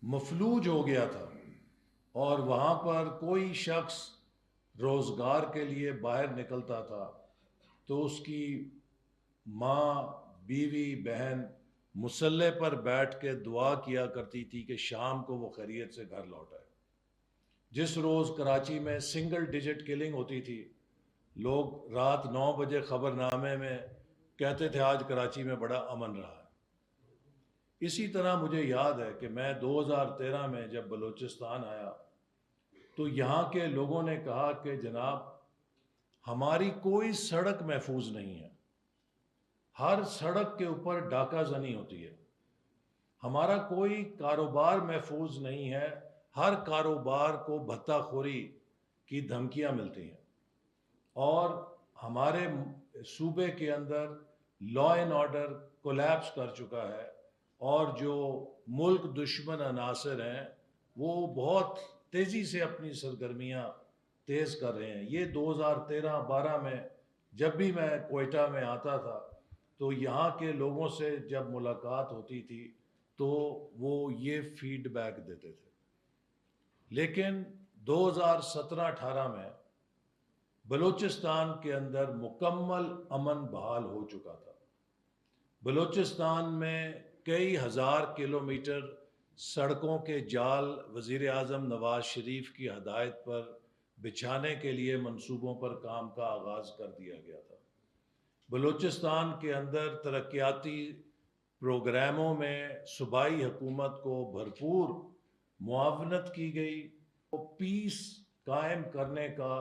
مفلوج ہو گیا تھا اور وہاں پر کوئی شخص روزگار کے لیے باہر نکلتا تھا تو اس کی ماں، بیوی، بہن مسلح پر بیٹھ کے دعا کیا کرتی تھی کہ شام کو وہ خیریت سے گھر لوٹ آئے۔ جس روز کراچی میں سنگل ڈیجٹ کلنگ ہوتی تھی، لوگ رات 9 بجے خبر نامے میں کہتے تھے آج کراچی میں بڑا امن رہا ہے۔ اسی طرح مجھے یاد ہے کہ میں 2013 میں جب بلوچستان آیا تو یہاں کے لوگوں نے کہا کہ جناب ہماری کوئی سڑک محفوظ نہیں ہے، ہر سڑک کے اوپر ڈاکہ زنی ہوتی ہے، ہمارا کوئی کاروبار محفوظ نہیں ہے، ہر کاروبار کو بھتہ خوری کی دھمکیاں ملتی ہیں، اور ہمارے صوبے کے اندر لا اینڈ آرڈر کولیپس کر چکا ہے، اور جو ملک دشمن عناصر ہیں وہ بہت تیزی سے اپنی سرگرمیاں تیز کر رہے ہیں۔ یہ 2013-12 میں جب بھی میں کوئٹہ میں آتا تھا تو یہاں کے لوگوں سے جب ملاقات ہوتی تھی تو وہ یہ فیڈ بیک دیتے تھے۔ لیکن 2017-18 میں بلوچستان کے اندر مکمل امن بحال ہو چکا تھا۔ بلوچستان میں کئی ہزار کلومیٹر سڑکوں کے جال وزیر اعظم نواز شریف کی ہدایت پر بچھانے کے لیے منصوبوں پر کام کا آغاز کر دیا گیا تھا۔ بلوچستان کے اندر ترقیاتی پروگراموں میں صوبائی حکومت کو بھرپور معاونت کی گئی، پیس قائم کرنے کا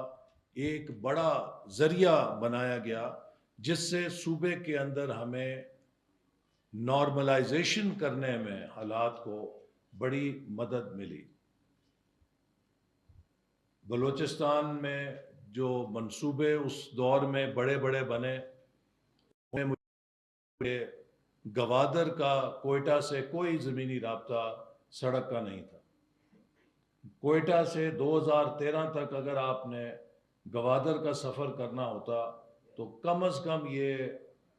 ایک بڑا ذریعہ بنایا گیا، جس سے صوبے کے اندر ہمیں نارملائزیشن کرنے میں حالات کو بڑی مدد ملی۔ بلوچستان میں جو منصوبے اس دور میں بڑے بڑے بنے، ان میں مجھے گوادر کا کوئٹہ سے کوئی زمینی رابطہ سڑک کا نہیں تھا۔ کوئٹہ سے 2013 تک اگر آپ نے گوادر کا سفر کرنا ہوتا تو کم از کم یہ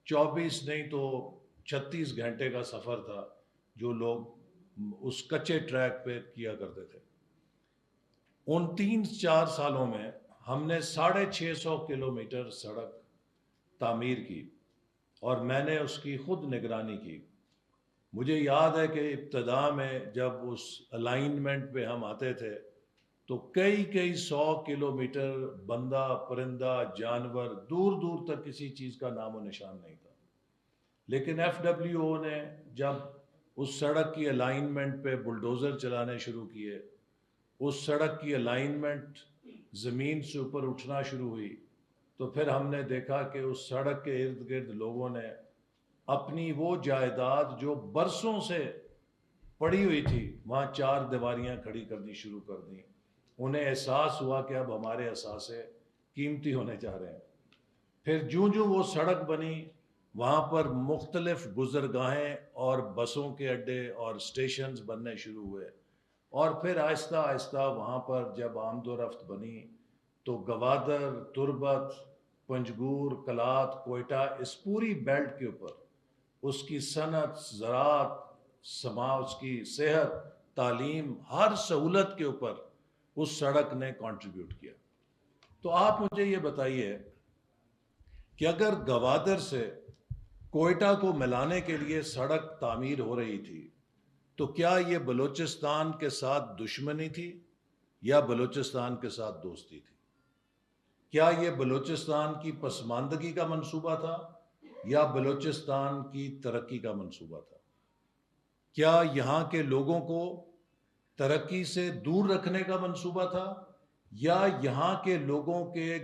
24 نہیں تو 36 گھنٹے کا سفر تھا جو لوگ اس کچے ٹریک پہ کیا کرتے تھے۔ ان 3-4 سالوں میں ہم نے 650 کلومیٹر سڑک تعمیر کی اور میں نے اس کی خود نگرانی کی۔ مجھے یاد ہے کہ ابتدا میں جب اس الائنمنٹ پہ ہم آتے تھے تو کئی 100 کلومیٹر بندہ پرندہ جانور دور دور تک کسی چیز کا نام و نشان نہیں تھا۔ لیکن ایف ڈبلیو او نے جب اس سڑک کی الائنمنٹ پہ بلڈوزر چلانے شروع کیے، اس سڑک کی الائنمنٹ زمین سے اوپر اٹھنا شروع ہوئی، تو پھر ہم نے دیکھا کہ اس سڑک کے ارد گرد لوگوں نے اپنی وہ جائیداد جو برسوں سے پڑی ہوئی تھی وہاں 4 دیواریاں کھڑی کرنی شروع کر دیں۔ انہیں احساس ہوا کہ اب ہمارے اثاثے قیمتی ہونے جا رہے ہیں۔ پھر جوں وہ سڑک بنی، وہاں پر مختلف گزرگاہیں اور بسوں کے اڈے اور اسٹیشنز بننے شروع ہوئے، اور پھر آہستہ آہستہ وہاں پر جب آمد و رفت بنی تو گوادر، تربت، پنجگور، کلات، کوئٹہ، اس پوری بیلٹ کے اوپر اس کی صنعت، زراعت، اس کی صحت، تعلیم، ہر سہولت کے اوپر اس سڑک نے کنٹریبیوٹ کیا۔ تو آپ مجھے یہ بتائیے کہ اگر گوادر سے کوئٹہ کو ملانے کے لیے سڑک تعمیر ہو رہی تھی تو کیا یہ بلوچستان کے ساتھ دشمنی تھی یا بلوچستان کے ساتھ دوستی تھی؟ کیا یہ بلوچستان کی پسماندگی کا منصوبہ تھا یا بلوچستان کی ترقی کا منصوبہ تھا؟ کیا یہاں کے لوگوں کو ترقی سے دور رکھنے کا منصوبہ تھا یا یہاں کے لوگوں کے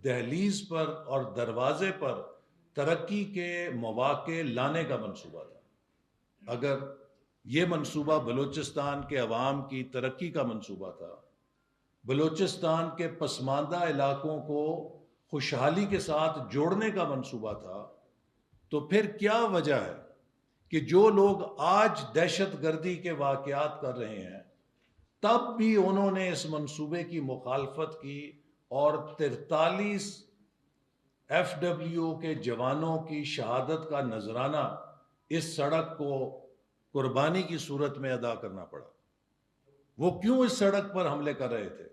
دہلیز پر اور دروازے پر ترقی کے مواقع لانے کا منصوبہ تھا؟ اگر یہ منصوبہ بلوچستان کے عوام کی ترقی کا منصوبہ تھا، بلوچستان کے پسماندہ علاقوں کو خوشحالی کے ساتھ جوڑنے کا منصوبہ تھا، تو پھر کیا وجہ ہے کہ جو لوگ آج دہشت گردی کے واقعات کر رہے ہیں تب بھی انہوں نے اس منصوبے کی مخالفت کی اور 43 ایف ڈبلیو کے جوانوں کی شہادت کا نذرانہ اس سڑک کو قربانی کی صورت میں ادا کرنا پڑا؟ وہ کیوں اس سڑک پر حملے کر رہے تھے؟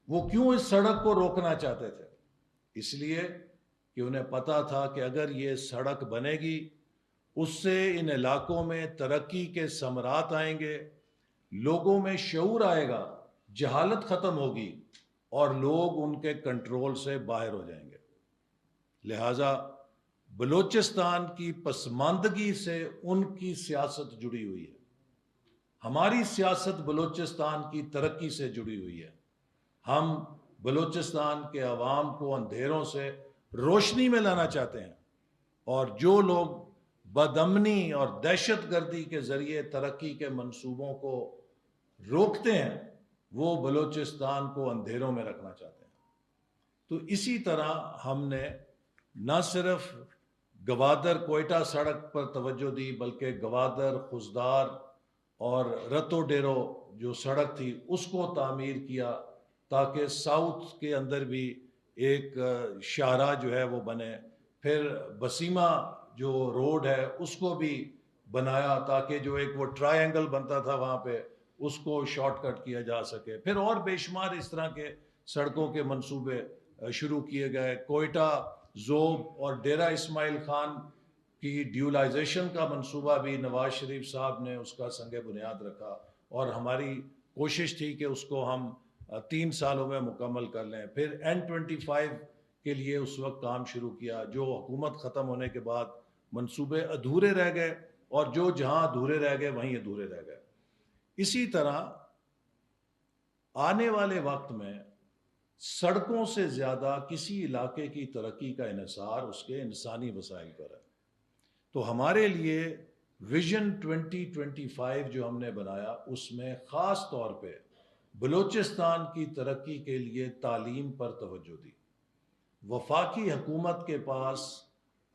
وہ کیوں اس سڑک کو روکنا چاہتے تھے؟ اس لیے کہ انہیں پتا تھا کہ اگر یہ سڑک بنے گی اس سے ان علاقوں میں ترقی کے ثمرات آئیں گے، لوگوں میں شعور آئے گا، جہالت ختم ہوگی اور لوگ ان کے کنٹرول سے باہر ہو جائیں گے۔ لہٰذا بلوچستان کی پسماندگی سے ان کی سیاست جڑی ہوئی ہے، ہماری سیاست بلوچستان کی ترقی سے جڑی ہوئی ہے۔ ہم بلوچستان کے عوام کو اندھیروں سے روشنی میں لانا چاہتے ہیں، اور جو لوگ بدامنی اور دہشت گردی کے ذریعے ترقی کے منصوبوں کو روکتے ہیں وہ بلوچستان کو اندھیروں میں رکھنا چاہتے ہیں۔ تو اسی طرح ہم نے نہ صرف گوادر کوئٹہ سڑک پر توجہ دی، بلکہ گوادر خزدار اور رتو ڈیرو جو سڑک تھی اس کو تعمیر کیا تاکہ ساؤتھ کے اندر بھی ایک شاہراہ جو ہے وہ بنے۔ پھر بسیمہ جو روڈ ہے اس کو بھی بنایا تاکہ جو ایک وہ ٹرائی اینگل بنتا تھا وہاں پہ اس کو شارٹ کٹ کیا جا سکے۔ پھر اور بے شمار اس طرح کے سڑکوں کے منصوبے شروع کیے گئے۔ کوئٹہ ذوب اور ڈیرہ اسماعیل خان کی ڈیولائزیشن کا منصوبہ بھی نواز شریف صاحب نے اس کا سنگ بنیاد رکھا، اور ہماری کوشش تھی کہ اس کو ہم 3 سالوں میں مکمل کر لیں۔ پھر N25 کے لیے اس وقت کام شروع کیا، جو حکومت ختم ہونے کے بعد منصوبے ادھورے رہ گئے، اور جو جہاں ادھورے رہ گئے وہیں ادھورے رہ گئے۔ اسی طرح آنے والے وقت میں سڑکوں سے زیادہ کسی علاقے کی ترقی کا انحصار اس کے انسانی وسائل پر ہے۔ تو ہمارے لیے ویژن 2025 جو ہم نے بنایا اس میں خاص طور پہ بلوچستان کی ترقی کے لیے تعلیم پر توجہ دی۔ وفاقی حکومت کے پاس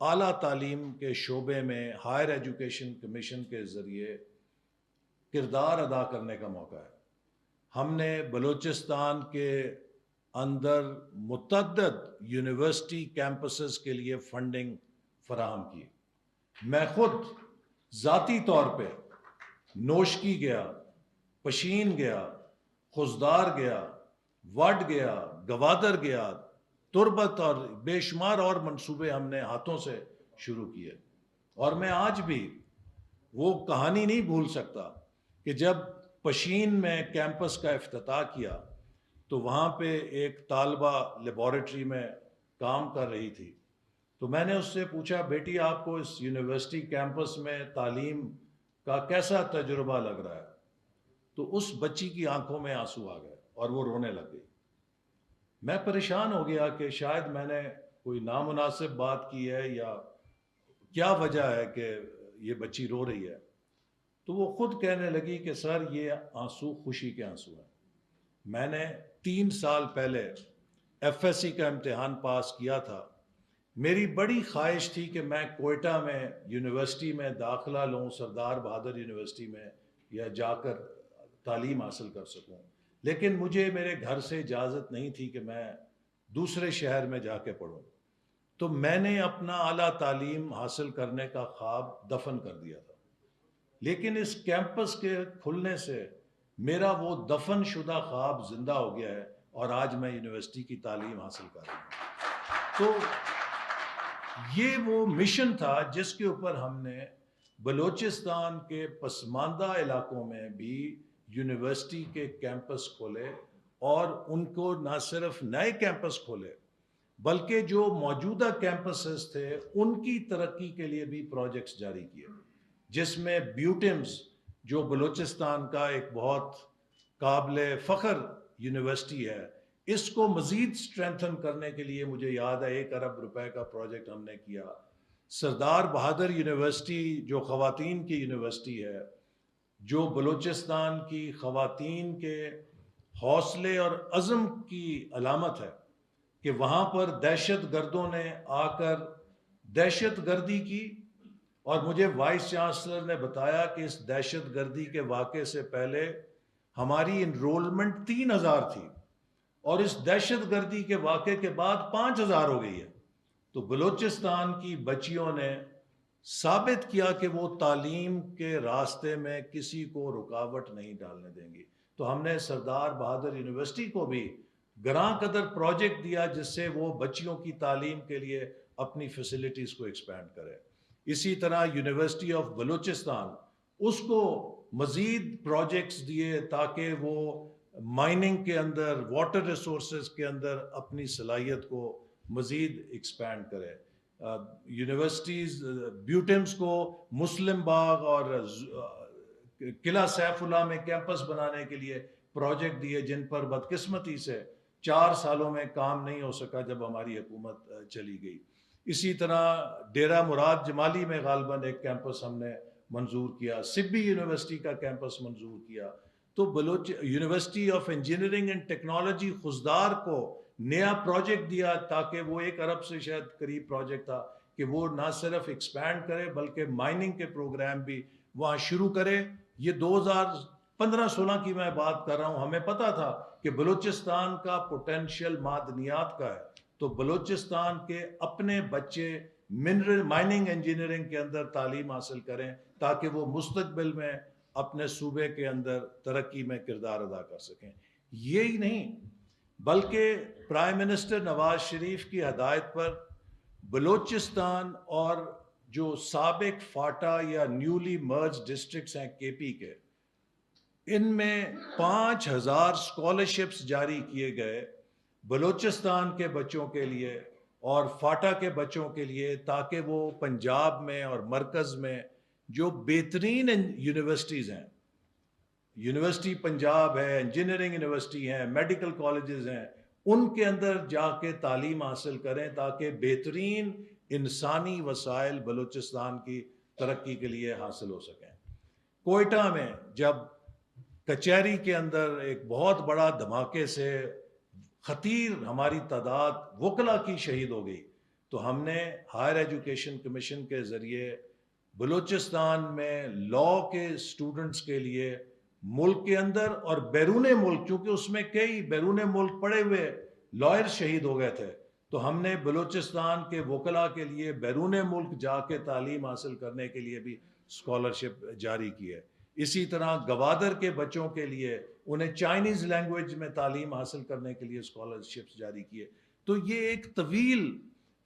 اعلیٰ تعلیم کے شعبے میں ہائر ایجوکیشن کمیشن کے ذریعے کردار ادا کرنے کا موقع ہے۔ ہم نے بلوچستان کے اندر متعدد یونیورسٹی کیمپسز کے لیے فنڈنگ فراہم کی۔ میں خود ذاتی طور پہ نوشکی گیا، پشین گیا، خزدار گیا، وڈ گیا، گوادر گیا، تربت اور بے شمار اور منصوبے ہم نے ہاتھوں سے شروع کیے۔ اور میں آج بھی وہ کہانی نہیں بھول سکتا کہ جب پشین میں کیمپس کا افتتاح کیا تو وہاں پہ ایک طالبہ لیبارٹری میں کام کر رہی تھی، تو میں نے اس سے پوچھا، بیٹی آپ کو اس یونیورسٹی کیمپس میں تعلیم کا کیسا تجربہ لگ رہا ہے؟ تو اس بچی کی آنکھوں میں آنسو آ گئے اور وہ رونے لگ گئی۔ میں پریشان ہو گیا کہ شاید میں نے کوئی نامناسب بات کی ہے یا کیا وجہ ہے کہ یہ بچی رو رہی ہے۔ تو وہ خود کہنے لگی کہ سر یہ آنسو خوشی کے آنسو ہیں۔ میں نے 3 سال پہلے FSC کا امتحان پاس کیا تھا، میری بڑی خواہش تھی کہ میں کوئٹہ میں یونیورسٹی میں داخلہ لوں، سردار بہادر یونیورسٹی میں، یا جا کر تعلیم حاصل کر سکوں، لیکن مجھے میرے گھر سے اجازت نہیں تھی کہ میں دوسرے شہر میں جا کے پڑھوں۔ تو میں نے اپنا اعلیٰ تعلیم حاصل کرنے کا خواب دفن کر دیا تھا، لیکن اس کیمپس کے کھلنے سے میرا وہ دفن شدہ خواب زندہ ہو گیا ہے، اور آج میں یونیورسٹی کی تعلیم حاصل کر رہا ہوں۔ تو یہ وہ مشن تھا جس کے اوپر ہم نے بلوچستان کے پسماندہ علاقوں میں بھی یونیورسٹی کے کیمپس کھولے، اور ان کو نہ صرف نئے کیمپس کھولے بلکہ جو موجودہ کیمپسز تھے ان کی ترقی کے لیے بھی پروجیکٹس جاری کیے، جس میں بیوٹمز جو بلوچستان کا ایک بہت قابل فخر یونیورسٹی ہے، اس کو مزید سٹرینتھن کرنے کے لیے مجھے یاد ہے 1 ارب روپے کا پروجیکٹ ہم نے کیا۔ سردار بہادر یونیورسٹی جو خواتین کی یونیورسٹی ہے، جو بلوچستان کی خواتین کے حوصلے اور عزم کی علامت ہے، کہ وہاں پر دہشت گردوں نے آ کر دہشت گردی کی، اور مجھے وائس چانسلر نے بتایا کہ اس دہشت گردی کے واقعے سے پہلے ہماری انرولمنٹ 3000 تھی، اور اس دہشت گردی کے واقعے کے بعد 5000 ہو گئی ہے۔ تو بلوچستان کی بچیوں نے ثابت کیا کہ وہ تعلیم کے راستے میں کسی کو رکاوٹ نہیں ڈالنے دیں گی. تو ہم نے سردار بہادر یونیورسٹی کو بھی گراں قدر پروجیکٹ دیا جس سے وہ بچیوں کی تعلیم کے لیے اپنی فیسلٹیز کو ایکسپینڈ کرے. اسی طرح یونیورسٹی آف بلوچستان، اس کو مزید پروجیکٹس دیے تاکہ وہ مائننگ کے اندر، واٹر ریسورسز کے اندر اپنی صلاحیت کو مزید ایکسپینڈ کرے. یونیورسٹیز بیوٹمس کو مسلم باغ اور قلعہ سیف اللہ میں کیمپس بنانے کے لیے پروجیکٹ دیے جن پر بدقسمتی سے 4 سالوں میں کام نہیں ہو سکا جب ہماری حکومت چلی گئی. اسی طرح ڈیرہ مراد جمالی میں غالباً ایک کیمپس ہم نے منظور کیا، سبی یونیورسٹی کا کیمپس منظور کیا. تو university of engineering and technology Khuzdar کو نیا پروجیکٹ دیا تاکہ وہ 1 ارب سے شاید قریب پروجیکٹ تھا کہ وہ نہ صرف ایکسپینڈ کرے بلکہ مائننگ کے پروگرام بھی وہاں شروع کرے. یہ 2015-16 کی میں بات کر رہا ہوں. ہمیں پتا تھا کہ بلوچستان کا پوٹینشیل معدنیات کا ہے، تو بلوچستان کے اپنے بچے منرل مائننگ انجینئرنگ کے اندر تعلیم حاصل کریں تاکہ وہ مستقبل میں اپنے صوبے کے اندر ترقی میں کردار ادا کر سکیں. یہی نہیں بلکہ پرائم منسٹر نواز شریف کی ہدایت پر بلوچستان اور جو سابق فاٹا یا نیولی مرج ڈسٹرکٹس ہیں کے پی کے، ان میں 5000 اسکالرشپس جاری کیے گئے بلوچستان کے بچوں کے لیے اور فاٹا کے بچوں کے لیے تاکہ وہ پنجاب میں اور مرکز میں جو بہترین یونیورسٹیز ہیں، یونیورسٹی پنجاب ہے، انجینئرنگ یونیورسٹی ہیں، میڈیکل کالجز ہیں، ان کے اندر جا کے تعلیم حاصل کریں تاکہ بہترین انسانی وسائل بلوچستان کی ترقی کے لیے حاصل ہو سکیں. کوئٹہ میں جب کچہری کے اندر ایک بہت بڑا دھماکے سے خطیر ہماری تعداد وکلا کی شہید ہو گئی، تو ہم نے ہائر ایجوکیشن کمیشن کے ذریعے بلوچستان میں لاء کے اسٹوڈنٹس کے لیے ملک کے اندر اور بیرون ملک، چونکہ اس میں کئی بیرون ملک پڑے ہوئے لائر شہید ہو گئے تھے، تو ہم نے بلوچستان کے وکلا کے لیے بیرون ملک جا کے تعلیم حاصل کرنے کے لیے بھی اسکالرشپ جاری کی ہے. اسی طرح گوادر کے بچوں کے لیے انہیں چائنیز لینگویج میں تعلیم حاصل کرنے کے لیے اسکالرشپس جاری کیے. تو یہ ایک طویل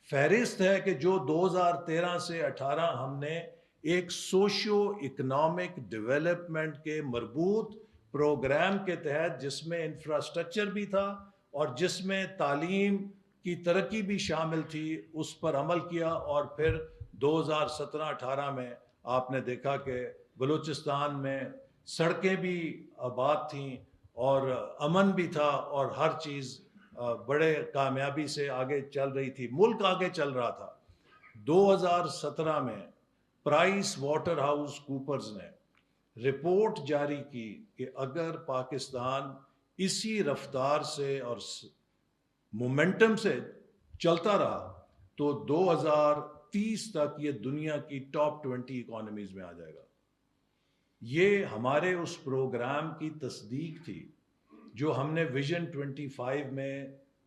فہرست ہے کہ جو 2013 سے 18 ہم نے ایک سوشو اکنامک ڈیولپمنٹ کے مربوط پروگرام کے تحت، جس میں انفراسٹرکچر بھی تھا اور جس میں تعلیم کی ترقی بھی شامل تھی، اس پر عمل کیا. اور پھر 2017-18 میں آپ نے دیکھا کہ بلوچستان میں سڑکیں بھی آباد تھیں اور امن بھی تھا اور ہر چیز بڑے کامیابی سے آگے چل رہی تھی، ملک آگے چل رہا تھا. 2017 میں پرائس واٹر ہاؤس کوپرز نے رپورٹ جاری کی کہ اگر پاکستان اسی رفتار سے اور مومنٹم سے چلتا رہا تو 2030 تک یہ دنیا کی ٹاپ 20 اکانومیز میں آ جائے گا. یہ ہمارے اس پروگرام کی تصدیق تھی جو ہم نے ویژن 25 میں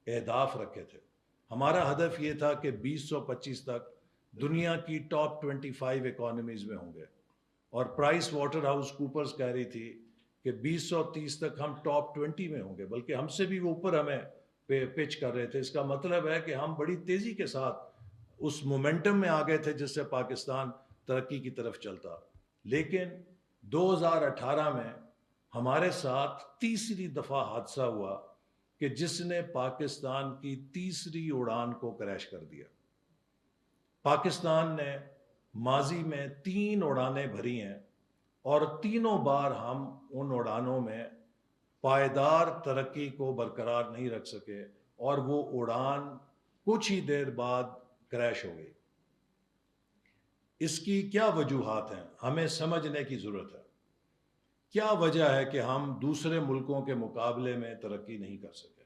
اہداف رکھے تھے. ہمارا ہدف یہ تھا کہ 2025 تک دنیا کی ٹاپ 25 اکانومیز میں ہوں گے، اور پرائس واٹر ہاؤس کوپرز کہہ رہی تھی کہ 2030 تک ہم ٹاپ 20 میں ہوں گے، بلکہ ہم سے بھی وہ اوپر ہمیں پچ کر رہے تھے. اس کا مطلب ہے کہ ہم بڑی تیزی کے ساتھ اس مومنٹم میں آ گئے تھے جس سے پاکستان ترقی کی طرف چلتا. لیکن 2018 میں ہمارے ساتھ تیسری دفعہ حادثہ ہوا کہ جس نے پاکستان کی تیسری اڑان کو کریش کر دیا. پاکستان نے ماضی میں 3 اڑانیں بھری ہیں اور تینوں بار ہم ان اڑانوں میں پائیدار ترقی کو برقرار نہیں رکھ سکے اور وہ اڑان کچھ ہی دیر بعد کریش ہو گئی. اس کی کیا وجوہات ہیں؟ ہمیں سمجھنے کی ضرورت ہے. کیا وجہ ہے کہ ہم دوسرے ملکوں کے مقابلے میں ترقی نہیں کر سکے؟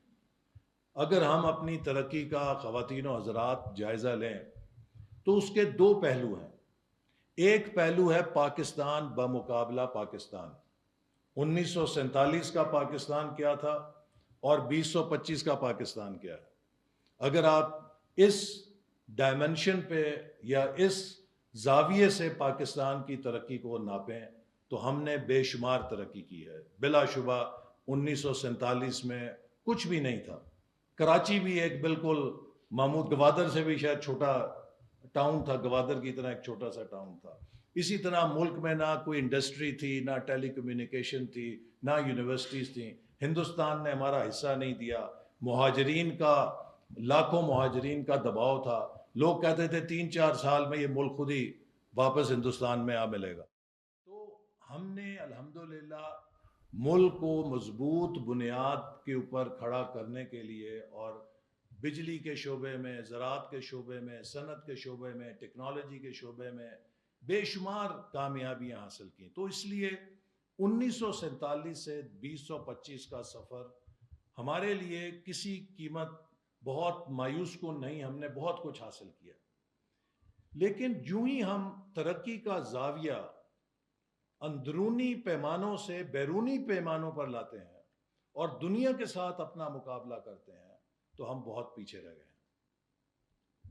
اگر ہم اپنی ترقی کا خواتین و حضرات جائزہ لیں تو اس کے 2 پہلو ہیں. ایک پہلو ہے پاکستان بمقابلہ پاکستان. 1947 کا پاکستان کیا تھا اور 2025 کا پاکستان کیا ہے. اگر آپ اس ڈائمنشن پہ یا اس زاویے سے پاکستان کی ترقی کو ناپیں تو ہم نے بے شمار ترقی کی ہے. بلا شبہ 1947 میں کچھ بھی نہیں تھا. کراچی بھی ایک بالکل محمود گوادر سے بھی شاید چھوٹا ٹاؤن تھا، گوادر کی طرح ایک چھوٹا سا ٹاؤن تھا. اسی طرح ملک میں نہ کوئی انڈسٹری تھی، نہ ٹیلی کمیونیکیشن تھی، نہ یونیورسٹیز تھیں. ہندوستان نے ہمارا حصہ نہیں دیا. مہاجرین کا، لاکھوں مہاجرین کا دباؤ تھا. لوگ کہتے تھے 3-4 سال میں یہ ملک خود ہی واپس ہندوستان میں آ ملے گا. تو ہم نے الحمدللہ ملک کو مضبوط بنیاد کے اوپر کھڑا کرنے کے لیے اور بجلی کے شعبے میں، زراعت کے شعبے میں، صنعت کے شعبے میں، ٹیکنالوجی کے شعبے میں بے شمار کامیابیاں حاصل کی. تو اس لیے 1947 سے 2025 کا سفر ہمارے لیے کسی قیمت بہت مایوس کن نہیں. ہم نے بہت کچھ حاصل کیا. لیکن جو ہی ہم ترقی کا زاویہ اندرونی پیمانوں سے بیرونی پیمانوں پر لاتے ہیں اور دنیا کے ساتھ اپنا مقابلہ کرتے ہیں تو ہم بہت پیچھے رہ گئے ہیں.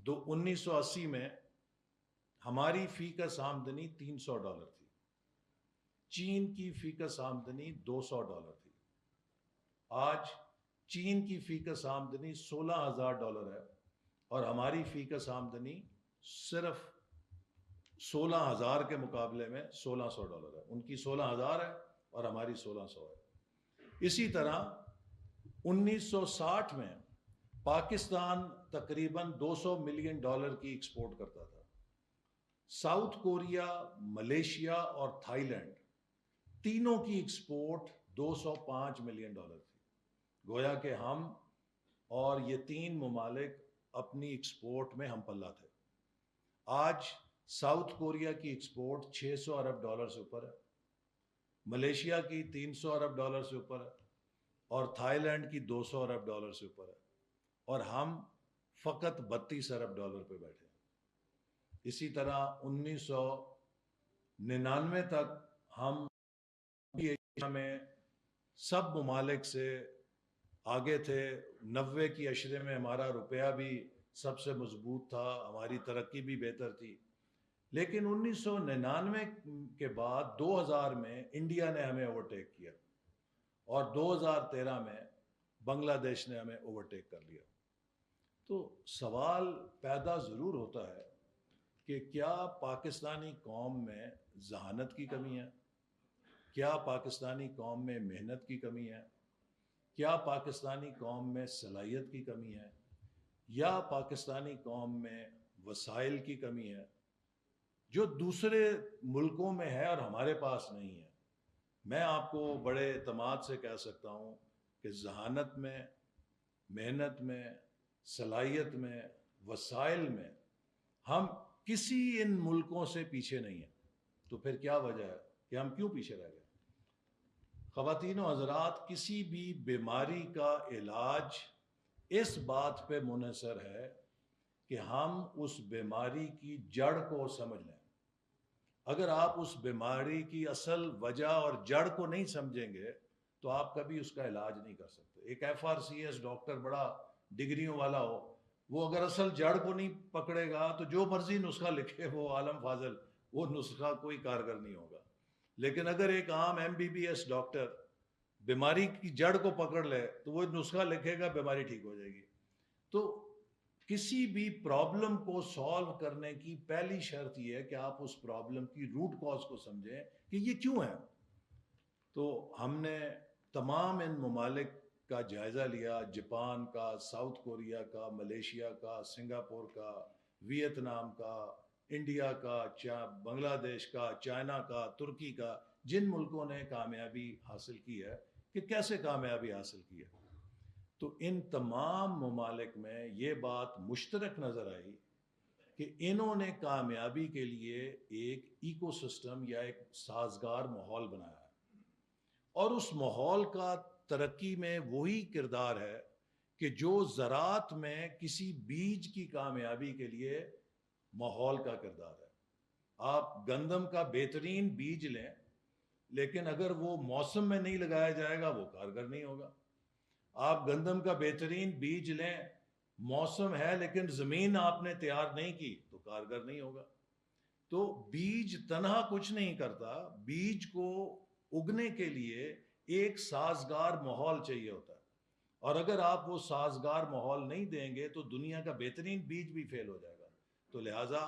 1980 میں ہماری فی کس آمدنی $300 تھی. چین کی فی کس آمدنی $200 تھی. آج چین کی فی کس آمدنی $16,000 ہے اور ہماری فی کس آمدنی صرف 16,000 کے مقابلے میں $1,600 ہے. ان کی 16,000 ہے اور ہماری 1,600 ہے. اسی طرح 1960 میں پاکستان تقریباً $200 ملین کی ایکسپورٹ کرتا تھا. ساؤتھ کوریا، ملیشیا اور تھائی لینڈ تینوں کی ایکسپورٹ $205 ملین تھی. گویا کہ ہم اور یہ تین ممالک اپنی ایکسپورٹ میں ہم پلہ تھے. آج ساؤتھ کوریا کی ایکسپورٹ $600 ارب سے اوپر ہے، ملیشیا کی $300 ارب سے اوپر ہے اور تھائی لینڈ کی $200 ارب سے اوپر ہے اور ہم فقط $32 ارب پہ بیٹھے ہیں. اسی طرح 1999 تک ہم ایشیا میں سب ممالک سے آگے تھے. 90 کی عشرے میں ہمارا روپیہ بھی سب سے مضبوط تھا، ہماری ترقی بھی بہتر تھی. لیکن 1999 کے بعد 2000 میں انڈیا نے ہمیں اوورٹیک کیا اور 2013 میں بنگلہ دیش نے ہمیں اوورٹیک کر لیا. تو سوال پیدا ضرور ہوتا ہے کہ کیا پاکستانی قوم میں ذہانت کی کمی ہے؟ کیا پاکستانی قوم میں محنت کی کمی ہے؟ کیا پاکستانی قوم میں صلاحیت کی کمی ہے؟ یا پاکستانی قوم میں وسائل کی کمی ہے جو دوسرے ملکوں میں ہے اور ہمارے پاس نہیں ہے؟ میں آپ کو بڑے اعتماد سے کہہ سکتا ہوں کہ ذہانت میں، محنت میں، صلاحیت میں، وسائل میں ہم کسی ان ملکوں سے پیچھے نہیں ہیں. تو پھر کیا وجہ ہے کہ ہم کیوں پیچھے رہ گئے؟ خواتین و حضرات، کسی بھی بیماری کا علاج اس بات پہ منحصر ہے کہ ہم اس بیماری کی جڑ کو سمجھ لیں. اگر آپ اس بیماری کی اصل وجہ اور جڑ کو نہیں سمجھیں گے تو آپ کبھی اس کا علاج نہیں کر سکتے. ایک FRCS ڈاکٹر بڑا ڈگریوں والا ہو، وہ اگر اصل جڑ کو نہیں پکڑے گا تو جو مرضی نسخہ لکھے وہ عالم فاضل، وہ نسخہ کوئی کارگر نہیں ہوگا. لیکن اگر ایک عام MBBS ڈاکٹر بیماری کی جڑ کو پکڑ لے تو وہ نسخہ لکھے گا، بیماری ٹھیک ہو جائے گی. تو کسی بھی پرابلم کو سالو کرنے کی پہلی شرط یہ ہے کہ آپ اس پرابلم کی روٹ کاز کو سمجھیں کہ یہ کیوں ہے. تو ہم نے تمام ان ممالک کا جائزہ لیا، جاپان کا، ساؤتھ کوریا کا، ملیشیا کا، سنگاپور کا، ویتنام کا، انڈیا کا، بنگلہ دیش کا، چائنا کا، ترکی کا، جن ملکوں نے کامیابی حاصل کی ہے کہ کیسے کامیابی حاصل کی ہے. تو ان تمام ممالک میں یہ بات مشترک نظر آئی کہ انہوں نے کامیابی کے لیے ایک ایکو سسٹم یا ایک سازگار ماحول بنایا ہے اور اس ماحول کا ترقی میں وہی کردار ہے کہ جو زراعت میں کسی بیج کی کامیابی کے لیے ماحول کا کردار ہے. آپ گندم کا بہترین بیج لیں لیکن اگر وہ موسم میں نہیں لگایا جائے گا وہ کارگر نہیں ہوگا. آپ گندم کا بہترین بیج لیں، موسم ہے لیکن زمین آپ نے تیار نہیں کی تو کارگر نہیں ہوگا. تو بیج تنہا کچھ نہیں کرتا، بیج کو اگنے کے لیے ایک سازگار ماحول چاہیے ہوتا ہے، اور اگر آپ وہ سازگار ماحول نہیں دیں گے تو دنیا کا بہترین بیج بھی فیل ہو جائے گا۔ تو لہٰذا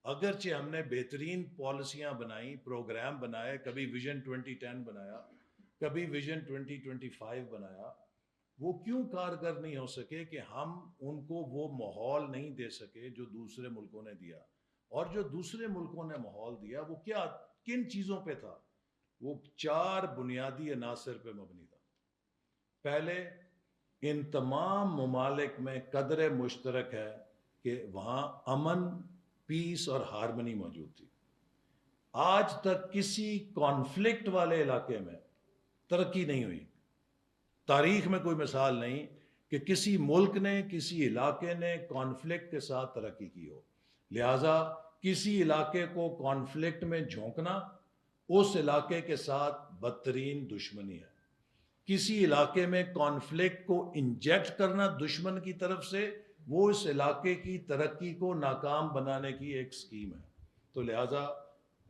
اگرچہ ہم نے بہترین پالیسیاں بنائیں، پروگرام بنائے، کبھی ویژن 2010 بنایا، کبھی ویژن 2025 بنایا، وہ کیوں کارگر نہیں ہو سکے کہ ہم ان کو وہ ماحول نہیں دے سکے جو دوسرے ملکوں نے دیا؟ اور جو دوسرے ملکوں نے ماحول دیا وہ کیا، کن چیزوں پہ تھا؟ وہ 4 بنیادی عناصر پہ مبنی تھا۔ پہلے، ان تمام ممالک میں قدر مشترک ہے کہ وہاں امن، پیس اور ہارمنی موجود تھی۔ آج تک کسی کانفلکٹ والے علاقے میں ترقی نہیں ہوئی، تاریخ میں کوئی مثال نہیں کہ کسی ملک نے، کسی علاقے نے کانفلکٹ کے ساتھ ترقی کی ہو۔ لہٰذا کسی علاقے کو کانفلکٹ میں جھونکنا اس علاقے کے ساتھ بدترین دشمنی ہے۔ کسی علاقے میں کانفلکٹ کو انجیکٹ کرنا دشمن کی طرف سے، وہ اس علاقے کی ترقی کو ناکام بنانے کی ایک سکیم ہے۔ تو لہٰذا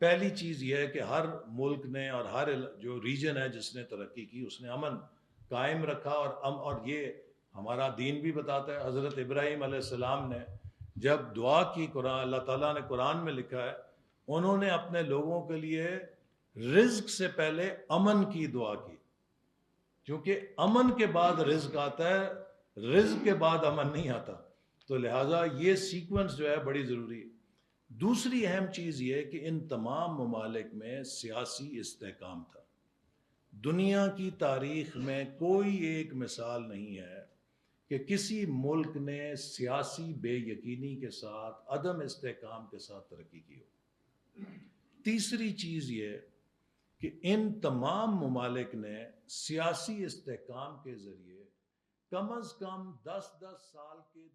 پہلی چیز یہ ہے کہ ہر ملک نے اور ہر جو ریجن ہے جس نے ترقی کی، اس نے امن قائم رکھا، اور یہ ہمارا دین بھی بتاتا ہے۔ حضرت ابراہیم علیہ السلام نے جب دعا کی، قرآن اللہ تعالیٰ نے قرآن میں لکھا ہے، انہوں نے اپنے لوگوں کے لیے رزق سے پہلے امن کی دعا کی، کیونکہ امن کے بعد رزق آتا ہے، رزق کے بعد امن نہیں آتا۔ تو لہٰذا یہ سیکوینس جو ہے بڑی ضروری ہے۔ دوسری اہم چیز یہ کہ ان تمام ممالک میں سیاسی استحکام تھا۔ دنیا کی تاریخ میں کوئی ایک مثال نہیں ہے کہ کسی ملک نے سیاسی بے یقینی کے ساتھ، عدم استحکام کے ساتھ ترقی کی ہو۔ تیسری چیز یہ کہ ان تمام ممالک نے سیاسی استحکام کے ذریعے کم از کم 10 سال کے